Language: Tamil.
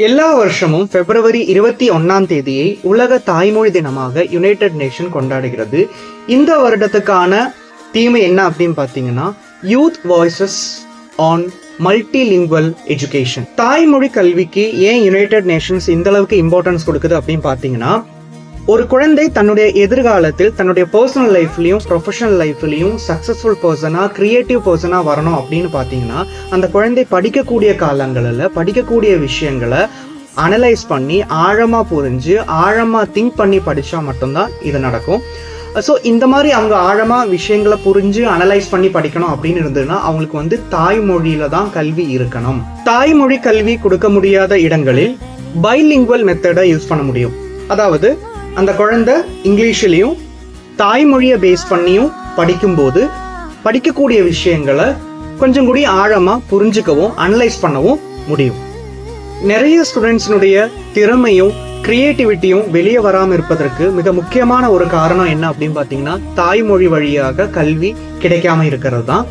எல்லா வருஷமும் பிப்ரவரி 21 உலக தாய்மொழி தினமாக யுனைடெட் நேஷன் கொண்டாடுகிறது. இந்த வருடத்துக்கான தீமை என்ன அப்படின்னு பார்த்தீங்கன்னா, youth voices on multilingual education. தாய்மொழி கல்விக்கு ஏன் யுனைடெட் நேஷன்ஸ் இந்த அளவுக்கு இம்பார்ட்டன்ஸ் கொடுக்குது அப்படின்னு பார்த்தீங்கன்னா, ஒரு குழந்தை தன்னுடைய எதிர்காலத்தில் தன்னுடைய பர்சனல் லைஃப்லையும் ப்ரொஃபஷனல் லைஃப்லையும் சக்ஸஸ்ஃபுல் பர்சனாக கிரியேட்டிவ் பர்சனாக வரணும் அப்படின்னு பார்த்தீங்கன்னா, அந்த குழந்தை படிக்கக்கூடிய காலங்களில் படிக்கக்கூடிய விஷயங்களை அனலைஸ் பண்ணி ஆழமாக புரிஞ்சு ஆழமாக திங்க் பண்ணி படித்தா மட்டும்தான் இது நடக்கும். ஸோ இந்த மாதிரி அவங்க ஆழமாக விஷயங்களை புரிஞ்சு அனலைஸ் பண்ணி படிக்கணும் அப்படின்னு இருந்ததுன்னா அவங்களுக்கு தாய்மொழியில தான் கல்வி இருக்கணும். தாய்மொழி கல்வி கொடுக்க முடியாத இடங்களில் பைலிங்குவல் மெத்தடை யூஸ் பண்ண முடியும். அதாவது அந்த குழந்தை இங்கிலீஷ்லையும் தாய்மொழியை பேஸ் பண்ணியும் படிக்கும்போது படிக்கக்கூடிய விஷயங்களை கொஞ்சம் கூடி ஆழமாக புரிஞ்சுக்கவும் அனலைஸ் பண்ணவும் முடியும். நிறைய ஸ்டூடெண்ட்ஸினுடைய திறமையும் கிரியேட்டிவிட்டியும் வெளியே வராமல் இருப்பதற்கு மிக முக்கியமான ஒரு காரணம் என்ன அப்படின்னு பார்த்தீங்கன்னா, தாய்மொழி வழியாக கல்வி கிடைக்காம இருக்கிறது தான்.